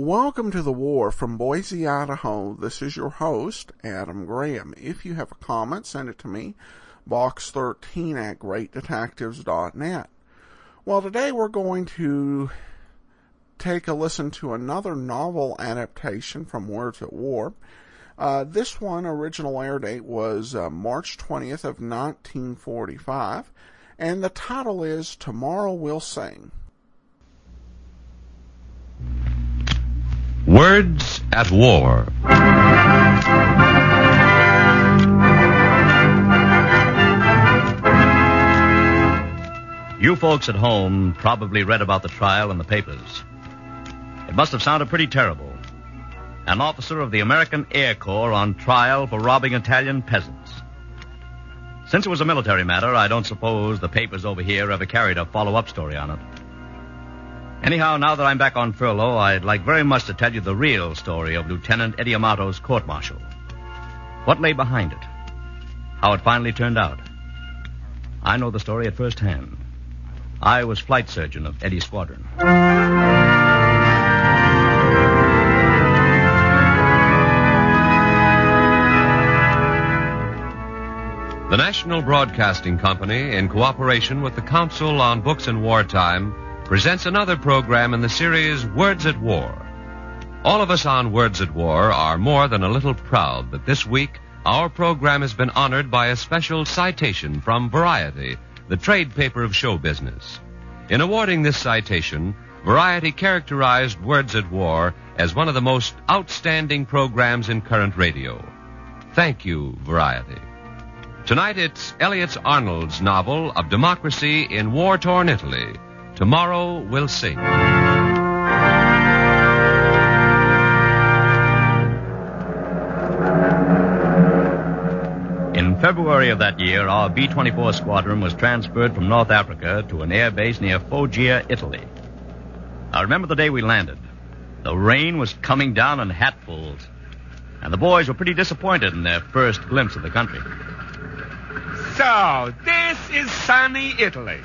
Welcome to The War from Boise, Idaho. This is your host, Adam Graham. If you have a comment, send it to me, box13@greatdetectives.net. Well, today we're going to take a listen to another novel adaptation from Words at War. This one, original air date was March 20th of 1945, and the title is Tomorrow We'll Sing. Words at War. You folks at home probably read about the trial in the papers. It must have sounded pretty terrible. An officer of the American Air Corps on trial for robbing Italian peasants. Since it was a military matter, I don't suppose the papers over here ever carried a follow-up story on it. Anyhow, now that I'm back on furlough, I'd like very much to tell you the real story of Lieutenant Eddie Amato's court-martial. What lay behind it? How it finally turned out. I know the story at first hand. I was flight surgeon of Eddie's squadron. The National Broadcasting Company, in cooperation with the Council on Books in Wartime, presents another program in the series Words at War. All of us on Words at War are more than a little proud that this week our program has been honored by a special citation from Variety, the trade paper of show business. In awarding this citation, Variety characterized Words at War as one of the most outstanding programs in current radio. Thank you, Variety. Tonight it's Elliot Arnold's novel of democracy in war-torn Italy. Tomorrow We'll Sing. In February of that year, our B-24 squadron was transferred from North Africa to an air base near Foggia, Italy. I remember the day we landed. The rain was coming down in hatfuls, and the boys were pretty disappointed in their first glimpse of the country. So, this is sunny Italy.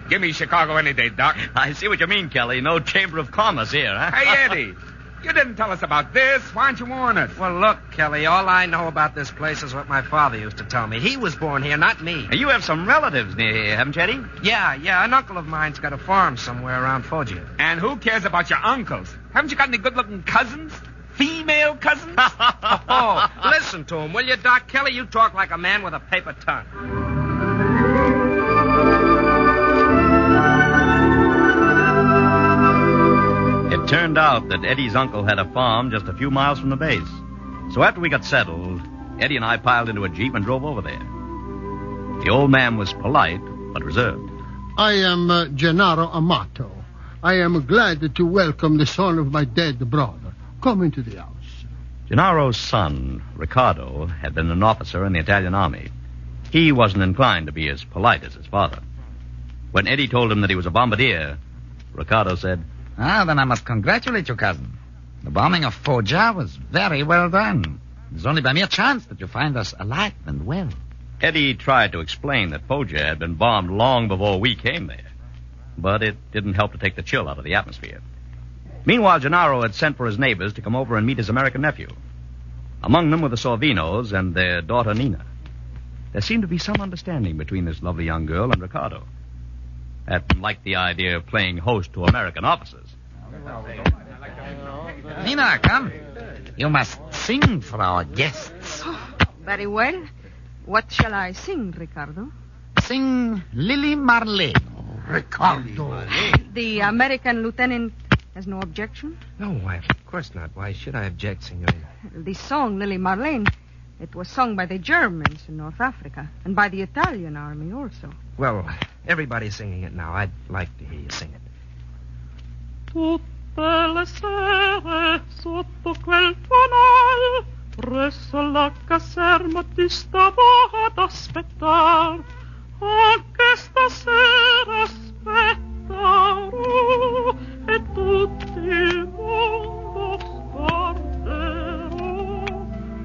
Give me Chicago any day, Doc. I see what you mean, Kelly. No Chamber of Commerce here, huh? Hey, Eddie, you didn't tell us about this. Why don't you warn us? Well, look, Kelly, all I know about this place is what my father used to tell me. He was born here, not me. You have some relatives near here, haven't you, Eddie? Yeah. An uncle of mine's got a farm somewhere around Foggia. And who cares about your uncles? Haven't you got any good-looking cousins? Female cousins? Oh, listen to him, will you, Doc? Kelly, you talk like a man with a paper tongue. It turned out that Eddie's uncle had a farm just a few miles from the base. So after we got settled, Eddie and I piled into a Jeep and drove over there. The old man was polite, but reserved. I am Gennaro Amato. I am glad to welcome the son of my dead brother. Come into the house. Gennaro's son, Riccardo, had been an officer in the Italian army. He wasn't inclined to be as polite as his father. When Eddie told him that he was a bombardier, Riccardo said, Then I must congratulate you, cousin. The bombing of Foggia was very well done. It's only by mere chance that you find us alive and well. Eddie tried to explain that Foggia had been bombed long before we came there. But it didn't help to take the chill out of the atmosphere. Meanwhile, Gennaro had sent for his neighbors to come over and meet his American nephew. Among them were the Sorvinos and their daughter Nina. There seemed to be some understanding between this lovely young girl and Riccardo. Had liked the idea of playing host to American officers. Nina, come. You must sing for our guests. Oh, very well. What shall I sing, Riccardo? Sing Lily Marlene. Ricardo. The American lieutenant has no objection? No, why, of course not. Why should I object, Signorina? The song, Lily Marlene, it was sung by the Germans in North Africa and by the Italian army also. Well, everybody's singing it now. I'd like to hear you sing it. Tutte le sere sotto quel fanal presso la caserma ti stavo ad aspettar. Anche stasera aspetterò e tutti il mondo sguarderò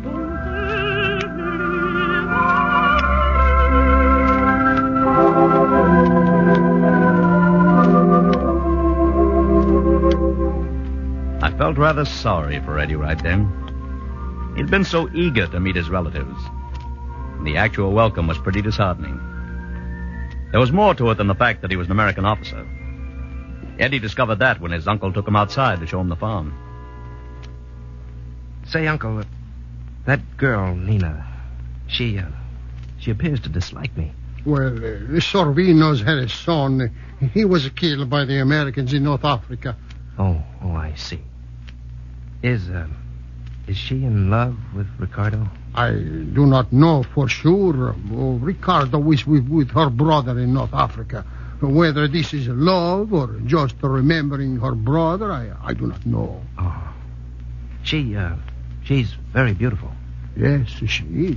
con te I felt rather sorry for Eddie right then. He'd been so eager to meet his relatives. And the actual welcome was pretty disheartening. There was more to it than the fact that he was an American officer. Eddie discovered that when his uncle took him outside to show him the farm. Say, Uncle, that girl, Nina, she appears to dislike me. Well, Sorvino's had a son. He was killed by the Americans in North Africa. Oh, I see. Is she in love with Ricardo? I do not know for sure. Ricardo is with her brother in North Africa. Whether this is love or just remembering her brother, I do not know. Oh. She's very beautiful. Yes, she is.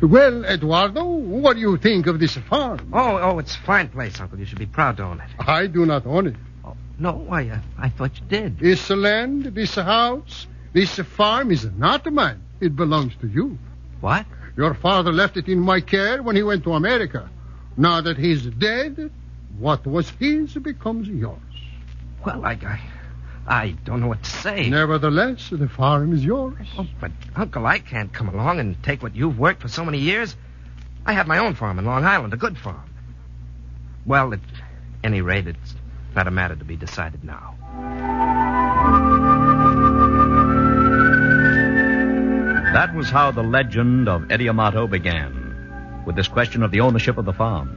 Well, Eduardo, what do you think of this farm? Oh, it's a fine place, Uncle. You should be proud to own it. I do not own it. Oh, no, I thought you did. This land, this house, this farm is not mine. It belongs to you. What? Your father left it in my care when he went to America. Now that he's dead, what was his becomes yours. Well, I don't know what to say. Nevertheless, the farm is yours. Oh, but, Uncle, I can't come along and take what you've worked for so many years. I have my own farm in Long Island, a good farm. Well, at any rate, it's not a matter to be decided now. That was how the legend of Eddie Amato began, with this question of the ownership of the farm.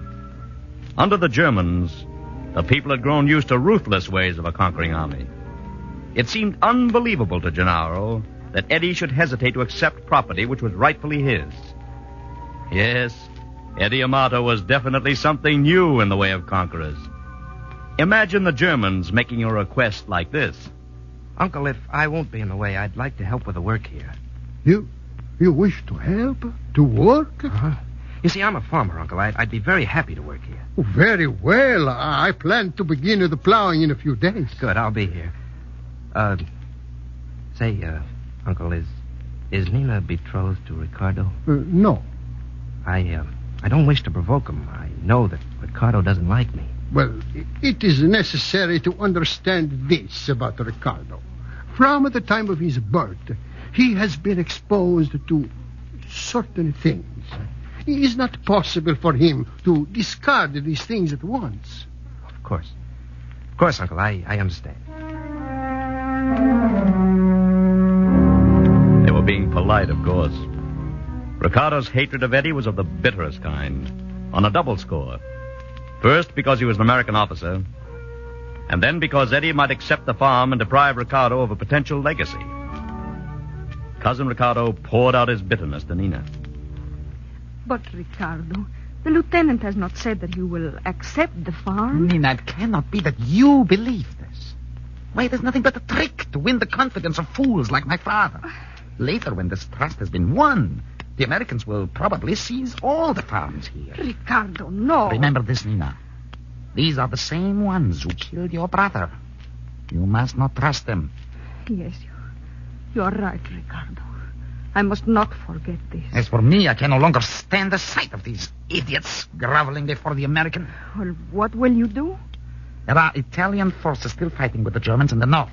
Under the Germans, the people had grown used to ruthless ways of a conquering army. It seemed unbelievable to Gennaro that Eddie should hesitate to accept property which was rightfully his. Yes, Eddie Amato was definitely something new in the way of conquerors. Imagine the Germans making a request like this. Uncle, if I won't be in the way, I'd like to help with the work here. You wish to help? To work? Uh-huh. You see, I'm a farmer, Uncle. I'd be very happy to work here. Oh, very well. I plan to begin the plowing in a few days. Good, I'll be here. Uncle, is Nina betrothed to Ricardo? No. I don't wish to provoke him. I know that Ricardo doesn't like me. Well, it is necessary to understand this about Ricardo. From the time of his birth, he has been exposed to certain things. It is not possible for him to discard these things at once. Of course. Of course, Uncle, I understand. They were being polite, of course. Ricardo's hatred of Eddie was of the bitterest kind, on a double score. First, because he was an American officer, and then because Eddie might accept the farm and deprive Ricardo of a potential legacy. Cousin Ricardo poured out his bitterness to Nina. But, Ricardo, the lieutenant has not said that you will accept the farm. Nina, it cannot be that you believe this. Why, it is nothing but a trick to win the confidence of fools like my father. Later, when this trust has been won, the Americans will probably seize all the farms here. Ricardo, no. Remember this, Nina. These are the same ones who killed your brother. You must not trust them. Yes, you are right, Ricardo. I must not forget this. As for me, I can no longer stand the sight of these idiots groveling before the American. Well, what will you do? There are Italian forces still fighting with the Germans in the north.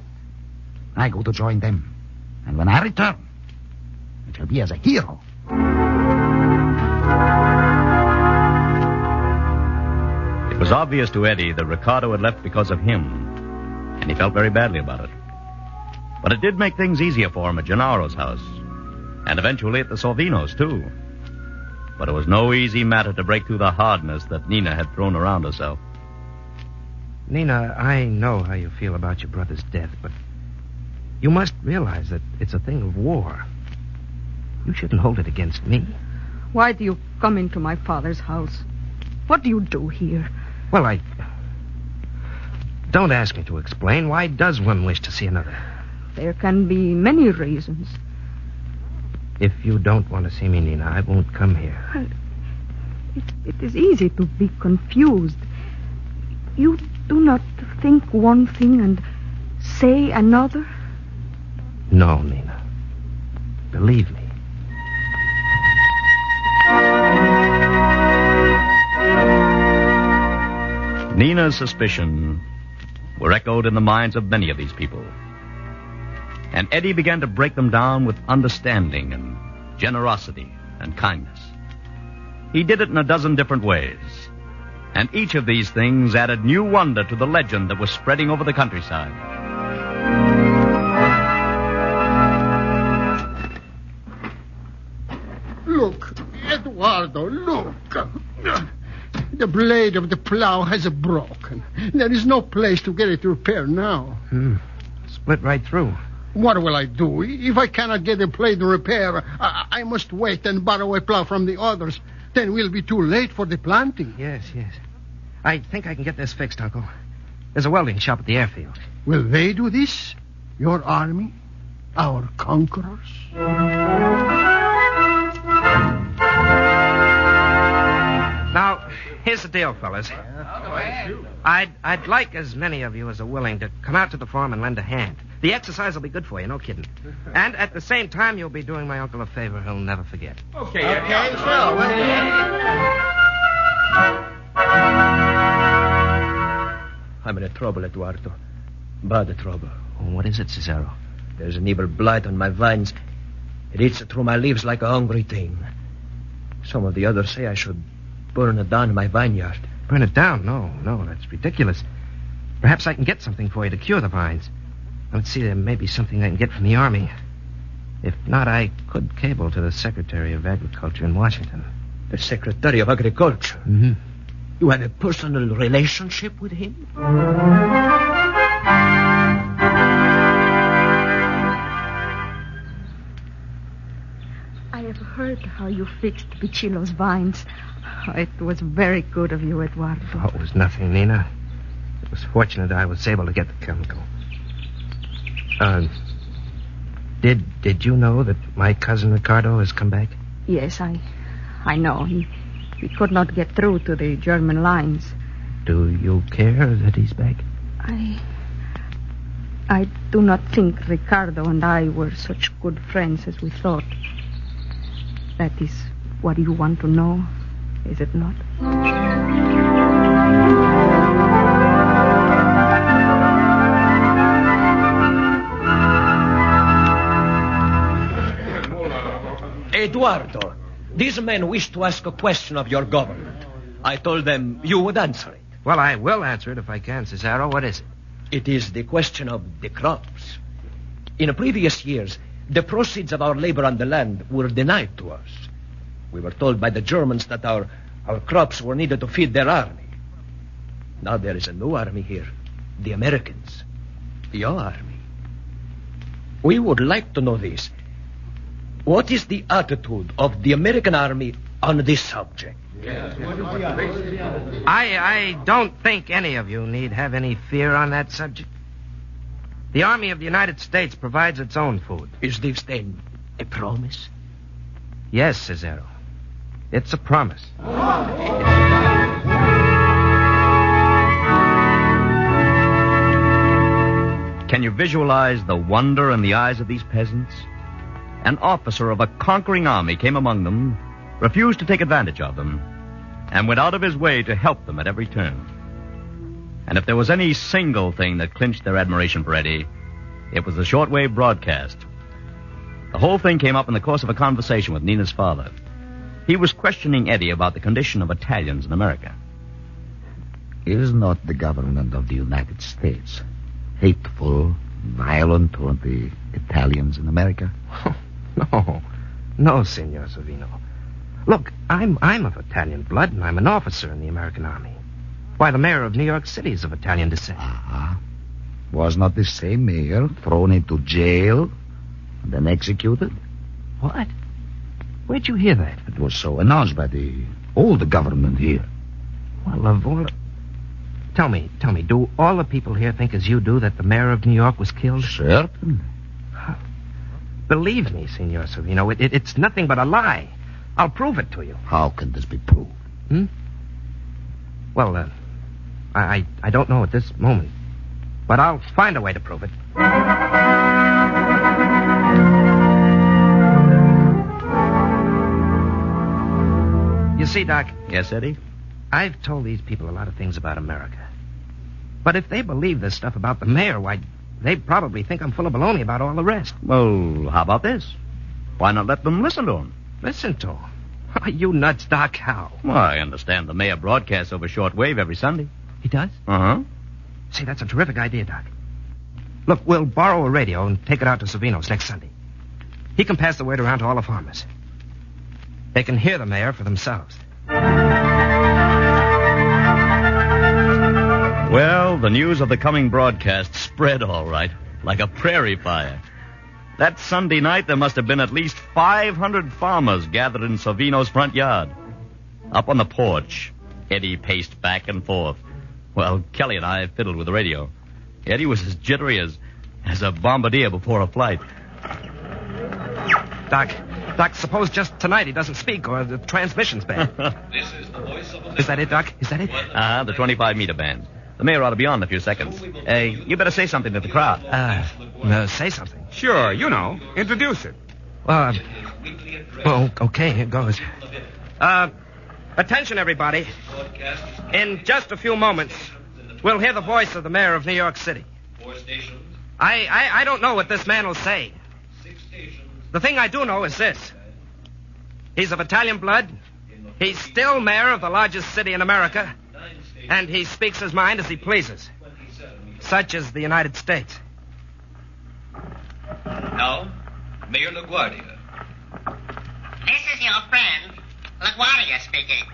I go to join them. And when I return, it will be as a hero. It was obvious to Eddie that Ricardo had left because of him, and he felt very badly about it. But it did make things easier for him at Gennaro's house, and eventually at the Sorvinos, too. But it was no easy matter to break through the hardness that Nina had thrown around herself. Nina, I know how you feel about your brother's death, but you must realize that it's a thing of war. You shouldn't hold it against me. Why do you come into my father's house? What do you do here? Well, Don't ask me to explain. Why does one wish to see another? There can be many reasons. If you don't want to see me, Nina, I won't come here. Well, it is easy to be confused. You do not think one thing and say another? No, Nina. Believe me. Nina's suspicions were echoed in the minds of many of these people. And Eddie began to break them down with understanding and generosity and kindness. He did it in a dozen different ways. And each of these things added new wonder to the legend that was spreading over the countryside. Look, Eduardo, look. The blade of the plow has broken. There is no place to get it repaired now. Split right through. What will I do? If I cannot get the blade repaired, I must wait and borrow a plow from the others. Then we'll be too late for the planting. Yes. I think I can get this fixed, Uncle. There's a welding shop at the airfield. Will they do this? Your army? Our conquerors? Now, here's the deal, fellas. I'd like as many of you as are willing to come out to the farm and lend a hand. The exercise will be good for you, no kidding. And at the same time, you'll be doing my uncle a favor he'll never forget. Okay, I'm in trouble, Eduardo. Bad trouble. Oh, what is it, Cesaro? There's an evil blight on my vines. It eats through my leaves like a hungry thing. Some of the others say I should burn it down in my vineyard. Burn it down? No, that's ridiculous. Perhaps I can get something for you to cure the vines. Let's see, there may be something I can get from the Army. If not, I could cable to the Secretary of Agriculture in Washington. The Secretary of Agriculture? Mm-hmm. You have a personal relationship with him? I have heard how you fixed Pichillo's vines. It was very good of you, Eduardo. Oh, it was nothing, Nina. It was fortunate I was able to get the chemical. Did you know that my cousin Ricardo has come back? Yes, I know. He could not get through to the German lines. Do you care that he's back? I do not think Ricardo and I were such good friends as we thought. That is what you want to know, is it not? Eduardo, these men wish to ask a question of your government. I told them you would answer it. Well, I will answer it if I can, Cesaro. What is it? It is the question of the crops. In previous years, the proceeds of our labor on the land were denied to us. We were told by the Germans that our crops were needed to feed their army. Now there is a new army here. The Americans. Your army. We would like to know this. What is the attitude of the American army on this subject? I don't think any of you need have any fear on that subject. The Army of the United States provides its own food. Is this then a promise? Yes, Cesaro. It's a promise. Can you visualize the wonder in the eyes of these peasants? An officer of a conquering army came among them, refused to take advantage of them, and went out of his way to help them at every turn. And if there was any single thing that clinched their admiration for Eddie, it was the shortwave broadcast. The whole thing came up in the course of a conversation with Nina's father. He was questioning Eddie about the condition of Italians in America. Is not the government of the United States hateful, violent toward the Italians in America? No, Signor Savino. Look, I'm of Italian blood, and I'm an officer in the American Army. Why, the mayor of New York City is of Italian descent. Was not the same mayor thrown into jail and then executed? What? Where'd you hear that? It was so announced by all the government here. Well, of all... Tell me, do all the people here think as you do that the mayor of New York was killed? Certainly. Believe me, Signor Savino, it's nothing but a lie. I'll prove it to you. How can this be proved? Well, I don't know at this moment. But I'll find a way to prove it. You see, Doc... Yes, Eddie? I've told these people a lot of things about America. But if they believe this stuff about the mayor, why, they probably think I'm full of baloney about all the rest. Well, how about this? Why not let them listen to him? Listen to him? Are you nuts, Doc? How? Well, I understand the mayor broadcasts over shortwave every Sunday. He does? Uh-huh. See, that's a terrific idea, Doc. Look, we'll borrow a radio and take it out to Savino's next Sunday. He can pass the word around to all the farmers. They can hear the mayor for themselves. Well, the news of the coming broadcast spread all right, like a prairie fire. That Sunday night, there must have been at least 500 farmers gathered in Savino's front yard. Up on the porch, Eddie paced back and forth. Well, Kelly and I fiddled with the radio. Eddie was as jittery as a bombardier before a flight. Doc, suppose just tonight he doesn't speak or the transmission's bad. This is the voice of Is that it, Doc? Is that it? The 25-meter band. The mayor ought to be on in a few seconds. You better say something to the crowd. Say something. Sure, you know. Introduce it. Well, okay, here goes. Attention, everybody. In just a few moments, we'll hear the voice of the mayor of New York City. I don't know what this man will say. The thing I do know is this. He's of Italian blood. He's still mayor of the largest city in America. And he speaks his mind as he pleases. Such is the United States. Now, Mayor LaGuardia. This is your friend, LaGuardia speaking.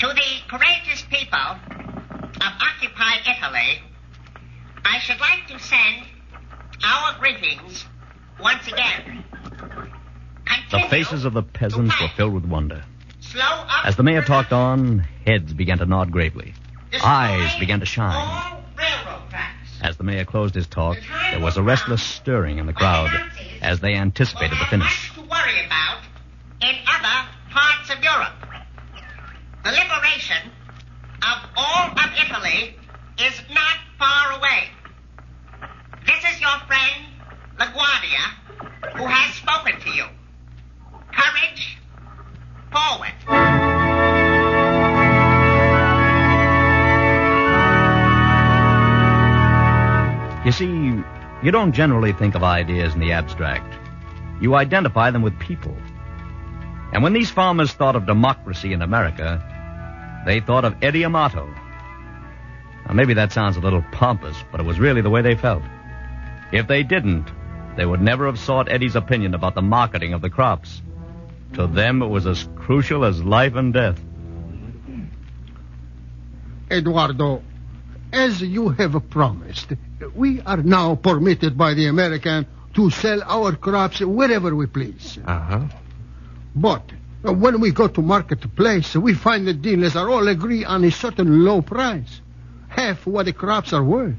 To the courageous people of occupied Italy, I should like to send our greetings once again. The faces of the peasants were filled with wonder. Slow up. As the mayor talked on, heads began to nod gravely. Eyes began to shine. All railroad tracks. As the mayor closed his talk, there was a restless stirring in the crowd as they anticipated the finish. Much to worry about in other parts of Europe. The liberation of all of Italy is not far away. This is your friend, LaGuardia, who has spoken to you. Courage, forward. You see, you don't generally think of ideas in the abstract. You identify them with people. And when these farmers thought of democracy in America, they thought of Eddie Amato. Now, maybe that sounds a little pompous, but it was really the way they felt. If they didn't, they would never have sought Eddie's opinion about the marketing of the crops. To them, it was as crucial as life and death. Eduardo, as you have promised, we are now permitted by the American to sell our crops wherever we please. Uh-huh. But when we go to marketplace, we find the dealers are all agree on a certain low price, half what the crops are worth.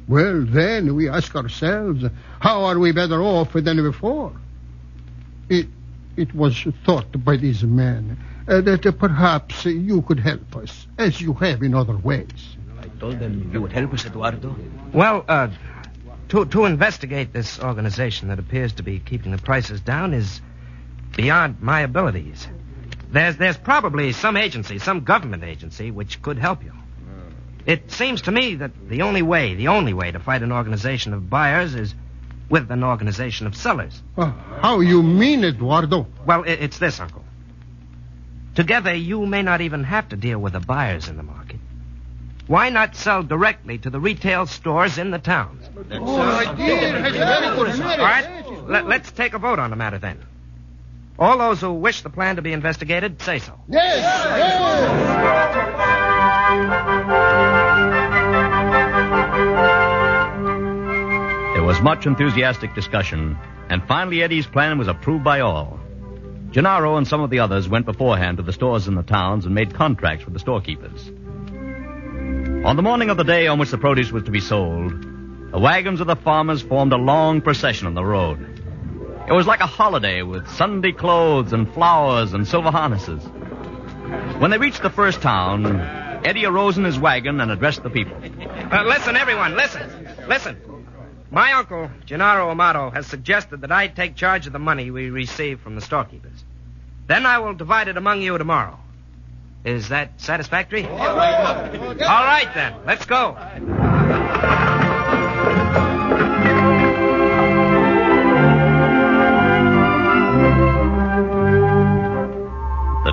Well, then we ask ourselves, how are we better off than before? It was thought by these men that perhaps you could help us, as you have in other ways. I told them you would help us, Eduardo. Well, to investigate this organization that appears to be keeping the prices down is beyond my abilities. There's probably some agency, some government agency, which could help you. It seems to me that the only way to fight an organization of buyers is with an organization of sellers. How you mean, Eduardo? Well, it's this, Uncle. Together, you may not even have to deal with the buyers in the market. Why not sell directly to the retail stores in the towns? All right, let's take a vote on the matter then. All those who wish the plan to be investigated, say so. There was much enthusiastic discussion, and finally Eddie's plan was approved by all. Gennaro and some of the others went beforehand to the stores in the towns and made contracts with the storekeepers. On the morning of the day on which the produce was to be sold, the wagons of the farmers formed a long procession on the road. It was like a holiday with Sunday clothes and flowers and silver harnesses. When they reached the first town, Eddie arose in his wagon and addressed the people. Listen, everyone, listen. My uncle, Gennaro Amato, has suggested that I take charge of the money we receive from the storekeepers. Then I will divide it among you tomorrow. Is that satisfactory? All right, then. Let's go.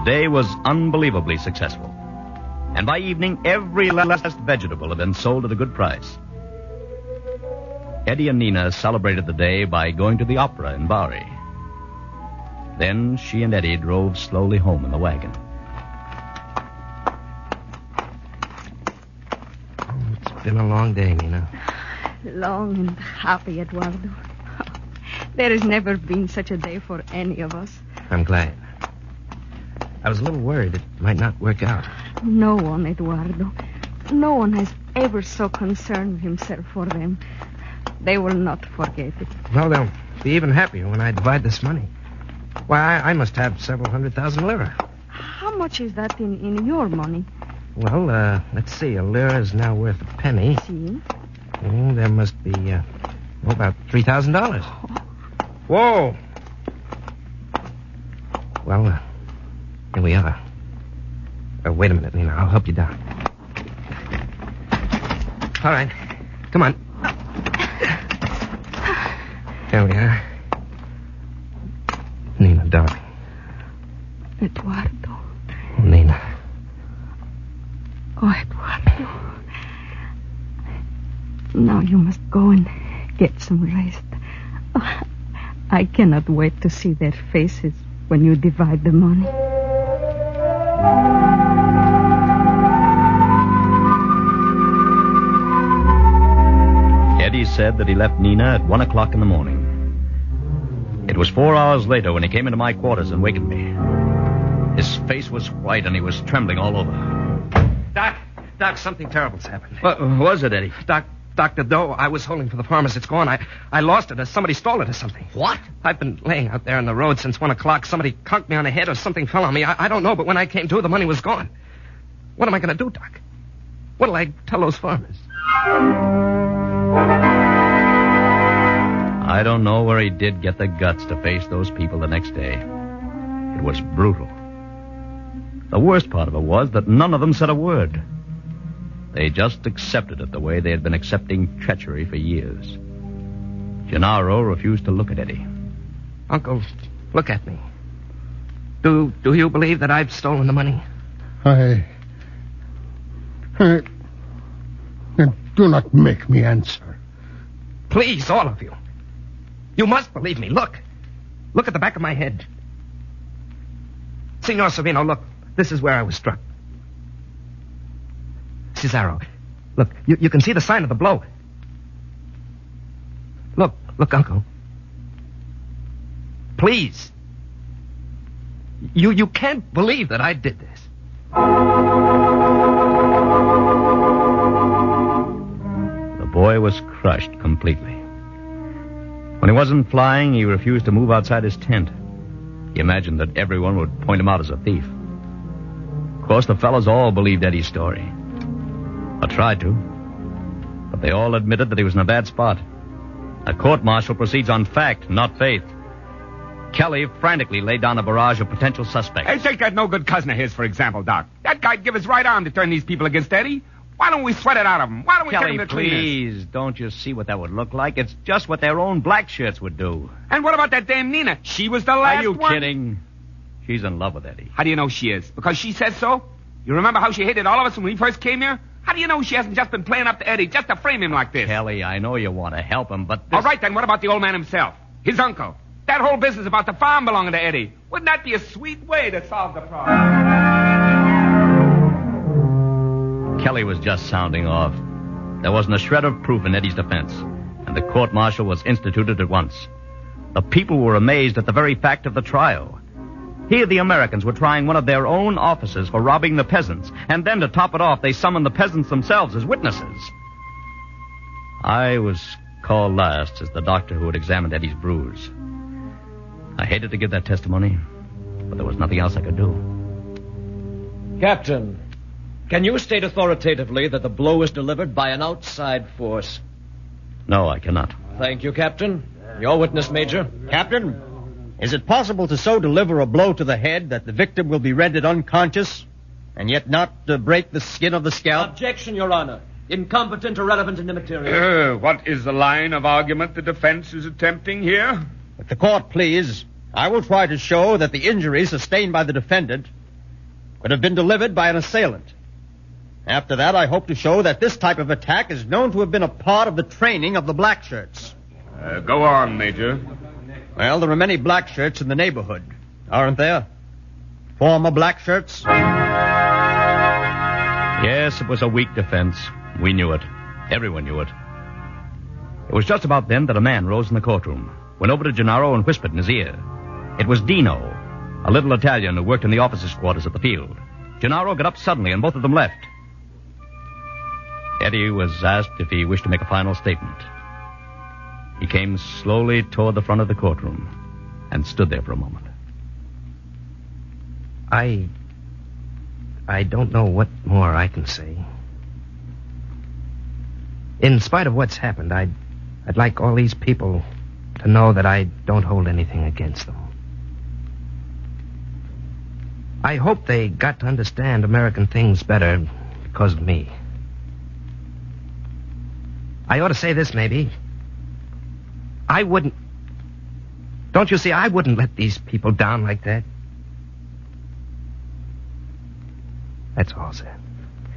day was unbelievably successful. And by evening, every last vegetable had been sold at a good price. Eddie and Nina celebrated the day by going to the opera in Bowery. Then she and Eddie drove slowly home in the wagon. Oh, it's been a long day, Nina. Long and happy, Eduardo. There has never been such a day for any of us. I'm glad. I was a little worried it might not work out. No one, Eduardo. No one has ever so concerned himself for them. They will not forget it. Well, they'll be even happier when I divide this money. Why, I must have several 100,000 lira. How much is that in your money? Well, let's see. A lira is now worth a penny. See? Oh, there must be, about $3,000. Whoa! Well, here we are. Wait a minute, Nina. I'll help you down. All right. Come on. There we are. Nina, darling. Eduardo. Oh, Nina. Oh, Eduardo. Now you must go and get some rest. Oh, I cannot wait to see their faces when you divide the money. Eddie said that he left Nina at 1 o'clock in the morning. It was 4 hours later when he came into my quarters and wakened me. His face was white and he was trembling all over. Doc, something terrible's happened. What was it, Eddie? Doc, the dough I was holding for the farmers, it's gone. I lost it. Somebody stole it or something. What? I've been laying out there on the road since 1 o'clock. Somebody conked me on the head or something fell on me. I don't know, but when I came to, the money was gone. What am I going to do, Doc? What'll I tell those farmers? I don't know where he did get the guts to face those people the next day. It was brutal. The worst part of it was that none of them said a word. They just accepted it the way they had been accepting treachery for years. Gennaro refused to look at Eddie. Uncle, look at me. Do you believe that I've stolen the money? Do not make me answer. Please, all of you. You must believe me. Look. Look at the back of my head. Senor Savino, look. This is where I was struck. Cesaro, look. You can see the sign of the blow. Look, Uncle. Please. You can't believe that I did this. The boy was crushed completely. When he wasn't flying, he refused to move outside his tent. He imagined that everyone would point him out as a thief. Of course, the fellows all believed Eddie's story. Or tried to. But they all admitted that he was in a bad spot. A court-martial proceeds on fact, not faith. Kelly frantically laid down a barrage of potential suspects. Hey, take that no-good cousin of his, for example, Doc. That guy'd give his right arm to turn these people against Eddie. Why don't we sweat it out of him? Why don't we Kelly, take him to cleaners? please, don't you see what that would look like? It's just what their own black shirts would do. And what about that damn Nina? She was the last one. Are you kidding? She's in love with Eddie. How do you know she is? Because she says so? You remember how she hated all of us when we first came here? How do you know she hasn't just been playing up to Eddie just to frame him like this? Kelly, I know you want to help him, but this... All right, then, what about the old man himself? His uncle? That whole business about the farm belonging to Eddie. Wouldn't that be a sweet way to solve the problem? Kelly was just sounding off. There wasn't a shred of proof in Eddie's defense, and the court-martial was instituted at once. The people were amazed at the very fact of the trial. Here the Americans were trying one of their own officers for robbing the peasants, and then to top it off, they summoned the peasants themselves as witnesses. I was called last as the doctor who had examined Eddie's bruise. I hated to give that testimony, but there was nothing else I could do. Captain, can you state authoritatively that the blow was delivered by an outside force? No, I cannot. Thank you, Captain. Your witness, Major. Captain, is it possible to so deliver a blow to the head that the victim will be rendered unconscious and yet not break the skin of the scalp? Objection, Your Honor. Incompetent, irrelevant, and immaterial. What is the line of argument the defense is attempting here? If the court please, I will try to show that the injuries sustained by the defendant could have been delivered by an assailant. After that, I hope to show that this type of attack is known to have been a part of the training of the black shirts. Go on, Major. Well, there are many black shirts in the neighborhood, aren't there? Former black shirts? Yes, it was a weak defense. We knew it. Everyone knew it. It was just about then that a man rose in the courtroom, went over to Gennaro and whispered in his ear. It was Dino, a little Italian who worked in the officers' quarters at the field. Gennaro got up suddenly, and both of them left. Eddie was asked if he wished to make a final statement. He came slowly toward the front of the courtroom and stood there for a moment. I don't know what more I can say. In spite of what's happened, I'd like all these people to know that I don't hold anything against them. I hope they got to understand American things better because of me. I ought to say this, maybe. I wouldn't... Don't you see, I wouldn't let these people down like that. That's all, sir.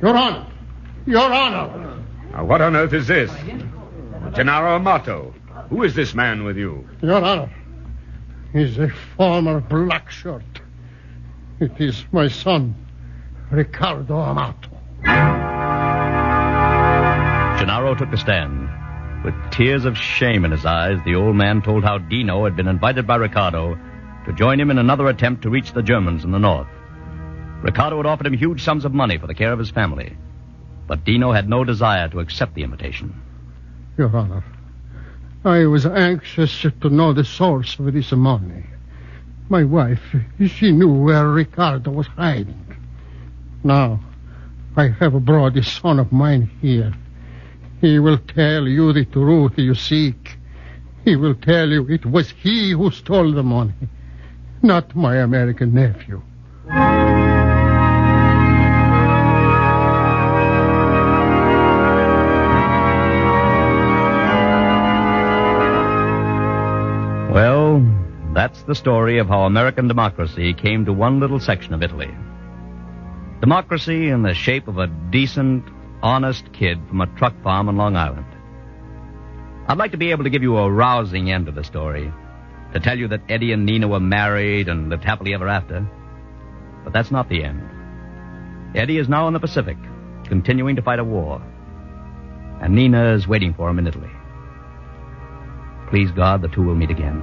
Your Honor! Your Honor! What on earth is this? Gennaro Amato. Who is this man with you? Your Honor, he's a former black shirt. It is my son, Ricardo Amato. Gennaro took the stand. With tears of shame in his eyes, the old man told how Dino had been invited by Ricardo to join him in another attempt to reach the Germans in the north. Ricardo had offered him huge sums of money for the care of his family, but Dino had no desire to accept the invitation. Your Honor, I was anxious to know the source of this money. My wife, she knew where Ricardo was hiding. Now, I have brought a son of mine here. He will tell you the truth you seek. He will tell you it was he who stole the money, not my American nephew. Well, that's the story of how American democracy came to one little section of Italy. Democracy in the shape of a decent, honest kid from a truck farm on Long Island. I'd like to be able to give you a rousing end to the story, to tell you that Eddie and Nina were married and lived happily ever after. But that's not the end. Eddie is now in the Pacific, continuing to fight a war. And Nina is waiting for him in Italy. Please God, the two will meet again.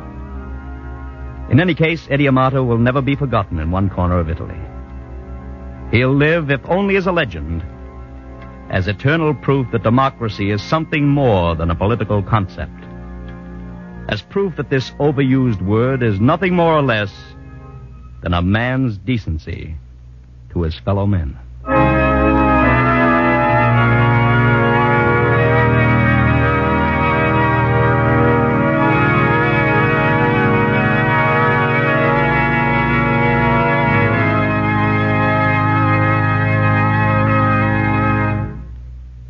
In any case, Eddie Amato will never be forgotten in one corner of Italy. He'll live, if only as a legend, as eternal proof that democracy is something more than a political concept. As proof that this overused word is nothing more or less than a man's decency to his fellow men.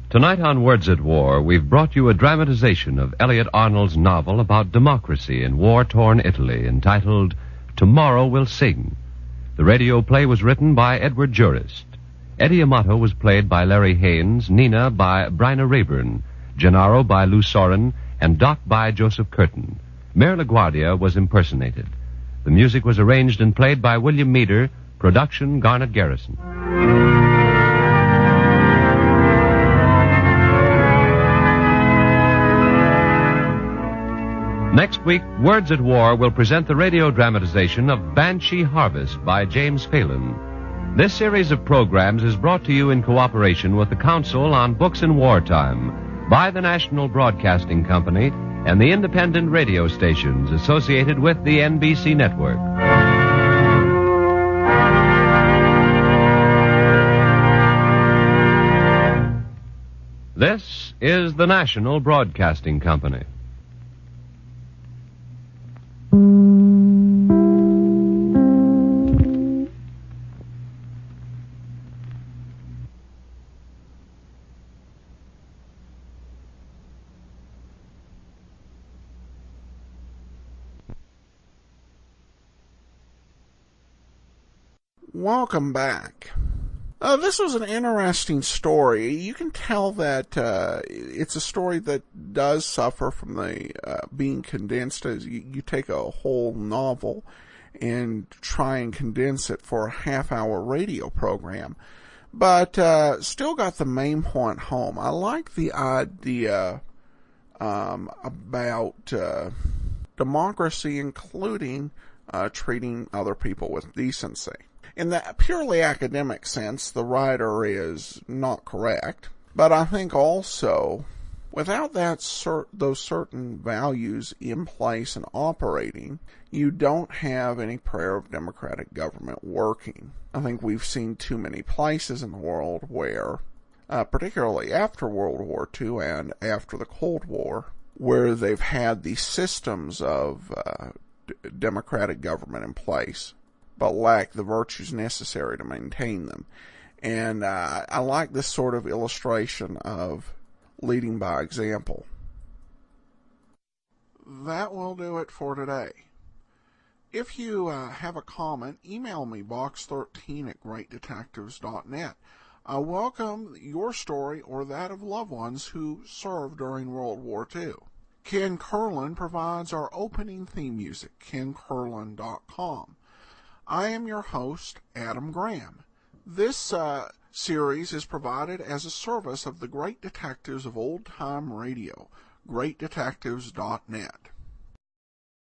Tonight on Words at War, we've brought you a dramatization of Elliot Arnold's novel about democracy in war-torn Italy, entitled Tomorrow We'll Sing. The radio play was written by Edward Jurist. Eddie Amato was played by Larry Haynes, Nina by Bryna Rayburn, Gennaro by Lou Sorin, and Doc by Joseph Curtin. Mayor LaGuardia was impersonated. The music was arranged and played by William Meader, production Garnet Garrison. Next week, Words at War will present the radio dramatization of Banshee Harvest by James Phelan. This series of programs is brought to you in cooperation with the Council on Books in Wartime by the National Broadcasting Company and the independent radio stations associated with the NBC network. This is the National Broadcasting Company. Welcome back. This was an interesting story. You can tell that it's a story that does suffer from the being condensed. As you take a whole novel and try and condense it for a half-hour radio program, but still got the main point home. I like the idea about democracy, including treating other people with decency. In the purely academic sense, the writer is not correct, but I think also, without those certain values in place and operating, you don't have any prayer of democratic government working. I think we've seen too many places in the world where, particularly after World War II and after the Cold War, where they've had these systems of democratic government in place, but lack the virtues necessary to maintain them. And I like this sort of illustration of leading by example. That will do it for today. If you have a comment, email me, box13@greatdetectives.net. I welcome your story or that of loved ones who served during World War II. Ken Curlin provides our opening theme music, kencurlin.com. I am your host, Adam Graham. This series is provided as a service of the Great Detectives of Old Time Radio, greatdetectives.net.